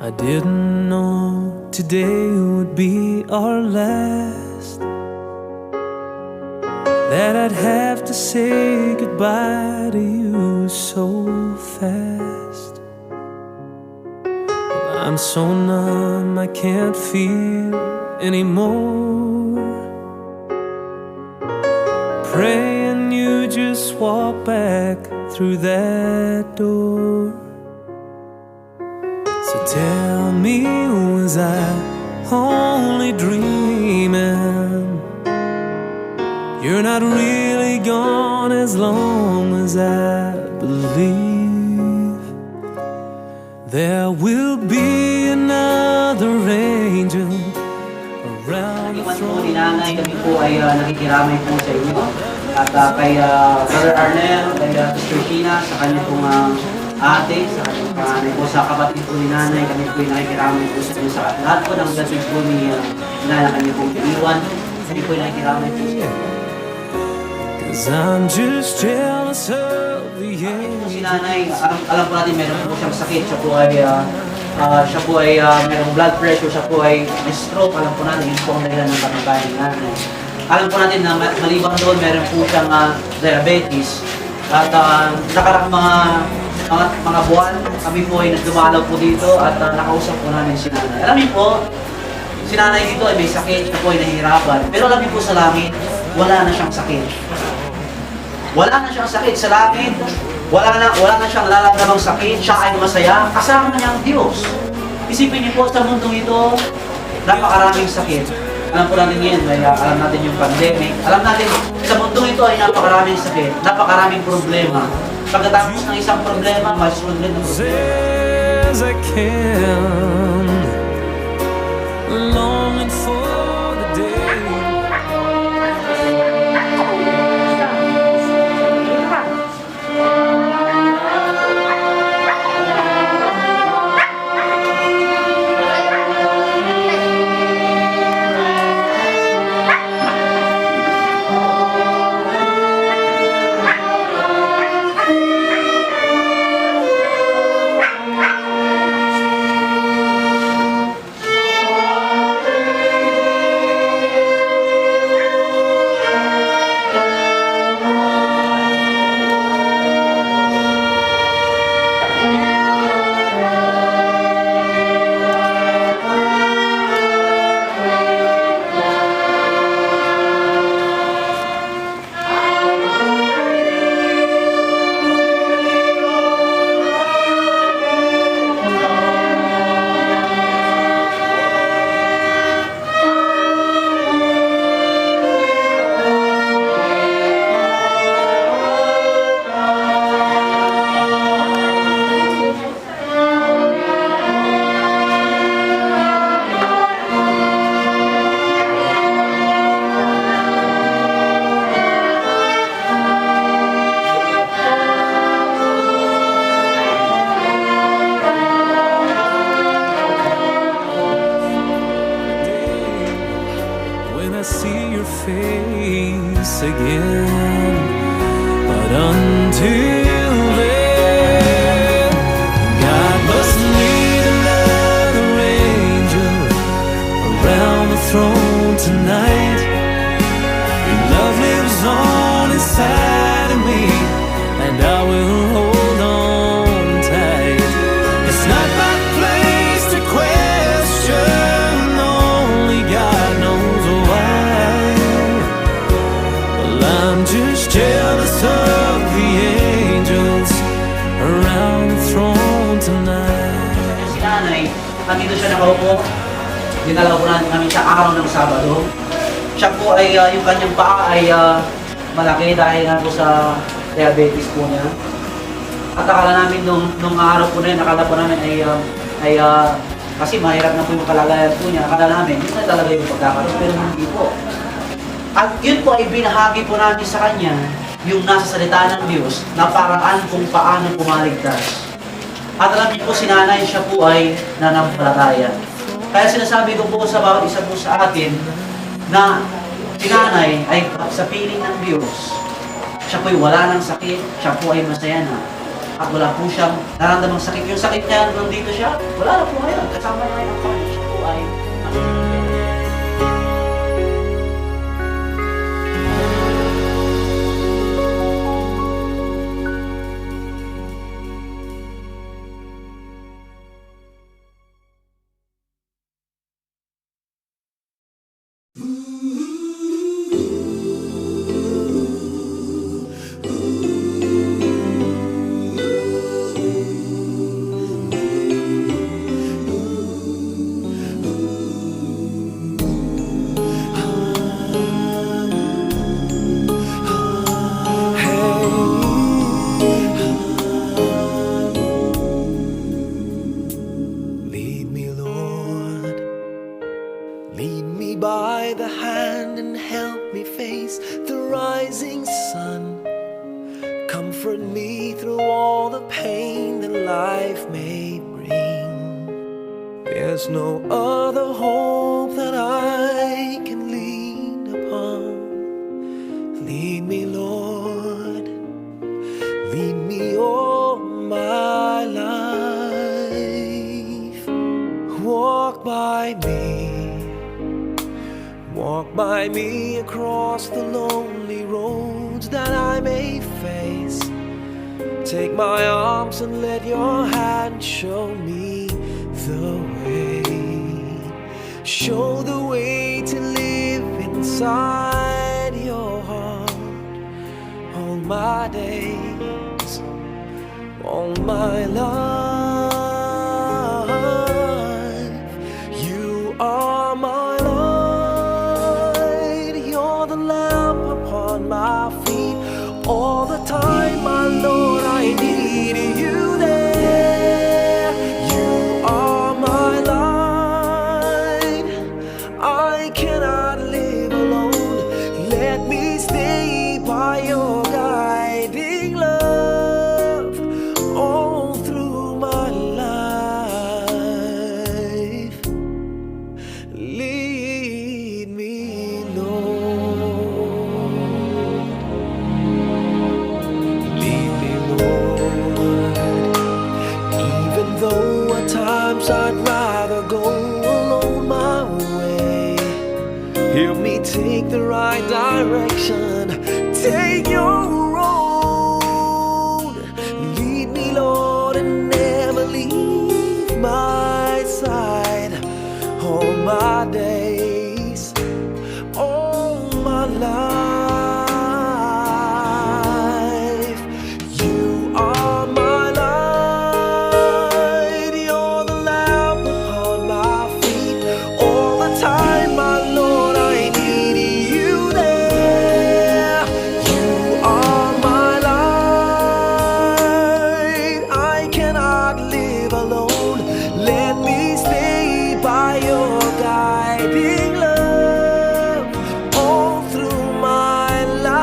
I didn't know today would be our last, that I'd have to say goodbye to you so fast. I'm so numb, I can't feel anymore. Praying you just walk back through that door. So tell me, was I only dreaming? You're not really gone as long as I believe. There will be another angel around the throne. Kami po ay nakikiramay po sa inyo. At kay Brother Arnel, kay Sister Sheena, sa kanya pong ate, sa kanyang panganay po, sa kapatid po ni nanay, kami po ay nakikiramay po sa inyo. Sa lahat po ng blessings po ni nanay, kanya pong iwan. Kami po ay nakikiramay po sa inyo. Cause I'm just jealous of the angel. Si nanay, alam po natin meron po siyang sakit. Siya po ay merong blood pressure, siya po ay stroke. Alam po natin, yun po ang dahilan ng pagkabayan ni nanay. Alam po natin na maliban doon, meron po siyang diabetes. At nakarang mga buwan, kami po ay nagdumalaw po dito at nakausap po namin si nanay. Alam niyo po, si nanay dito ay may sakit, siya po ay nahihirapan. Pero alam niyo po sa langit, wala na siyang sakit. Wala na siyang sakit sa langit. Wala na siyang nararamdamang sakit. Siya ay masaya. Kasama niya ang Diyos. Isipin niyo po sa mundong ito, napakaraming sakit. Alam po natin ngayon, alam natin yung pandemic. Alam natin, sa mundong ito ay napakaraming sakit, napakaraming problema. Pagkatapos ng isang problema, masunod din ang problema. As I can, longing for the day. I see your face again, but until then, God must lead another angel around the throne tonight. Your love lives on inside of me, and I will hold on tight. It's not my place to question. I'm just jealous of the angels around the throne tonight. Si nanay, nandito siya nakaupo. Dinalaw po natin kami sa araw ng Sabado. Siya po ay, yung kanyang paa ay malaki dahil nga po sa diabetes po niya. At akala namin nung araw po na yun, akala po namin ay kasi mahirap na po yung kalagayan po niya. Akala namin, yun na talaga yung pagkakaroon, pero hindi po. At yun po ay binahagi po namin sa kanya yung nasa salita ng Diyos na paraan kung paano pumaligtas. At alam niyo po, si nanay, siya po ay nanampalataya. Kaya sinasabi ko po sa bawat isa po sa atin na si nanay ay sa piling ng Diyos. Siya po ay wala ng sakit, siya po ay masaya na. at wala po siyang nararamdamang sakit. Yung sakit niya, nandito siya, wala na po ngayon. Kasama niya yung kapatid. Siya po ay by the hand and help me face the rising sun. Comfort me through all the pain that life may bring. There's no other hope that I can lean upon. Lead me, Lord, lead me all my life. Walk by me across the lonely roads that I may face. Take my arms and let your hand show me the way. Show the way to live inside your heart all my days, all my life. You are my my feet all the time, my Lord, I need you there. You are my light, I cannot live alone. Let me stay by your guiding love all through my life. Lead me, Lord. I'd rather go alone my way. Help me take the right direction. Take your road. Lead me, Lord, and never leave my side. All my days, all my life. You are my time, my Lord, I need you there. You are my light, I cannot live alone. Let me stay by your guiding love all through my life.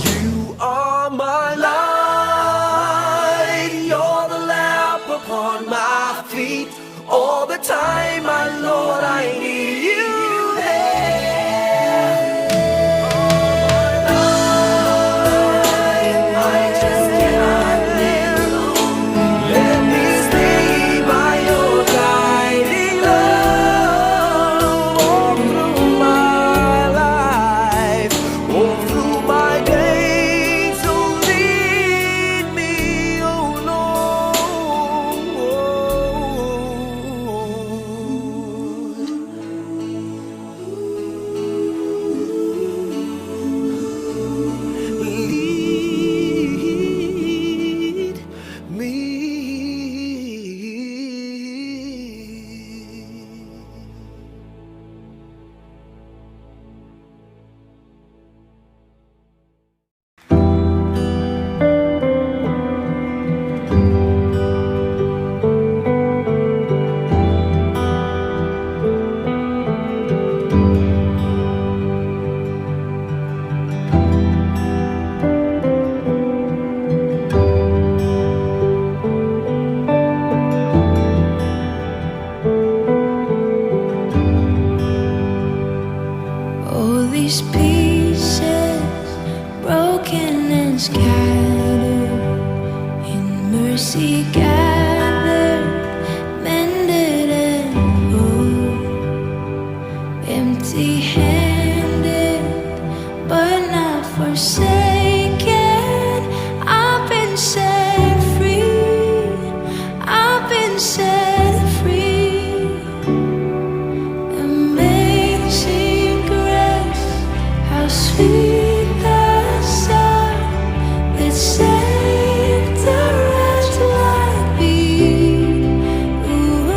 You are my light, you're the lamp upon my feet. All the time, my Lord, I need you there. I just cannot live alone. Let me stay by your guiding love all through my life, all through my days. So lead me, oh Lord. mercy gathered, mended and whole, empty-handed, but not forsaken. I've been set free. I've been set free. Amazing grace, how sweet the sound that saved a wretch like me. Ooh,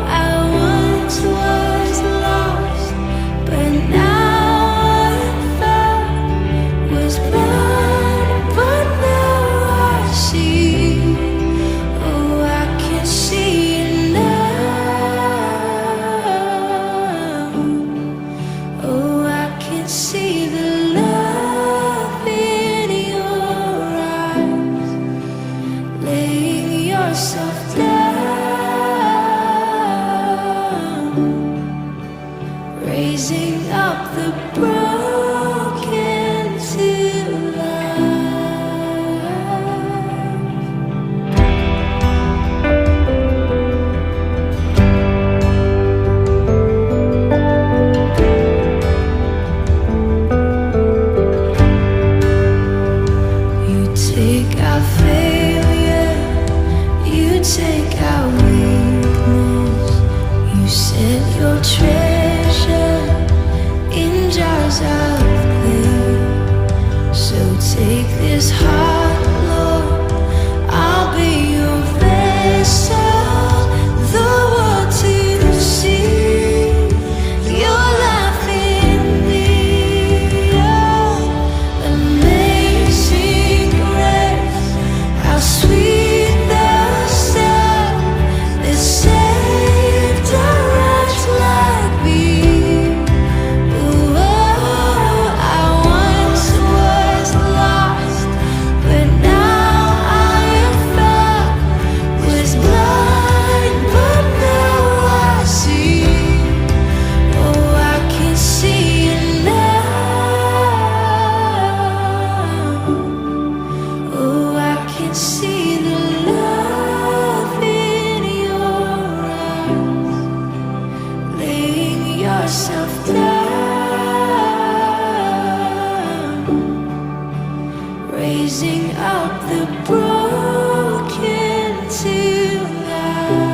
I once was lost, but now I'm found. Was blind, but now I see. Oh, I can see now. Oh, I can see the love in your eyes, laying yourself down, raising up the broken to life. You take our failure, you take our weakness, you set your treasure in jars of clay. So take this heart, Lord, I'll be your vessel, the world to see your life in me. Oh, amazing grace, how sweet the sound that saved a wretch like me. Ooh, I once was lost, but now I am found. Was blind, but now I see. Oh, I can see it now. Oh, I can see the love in your eyes, laying yourself down, raising up the broken to life.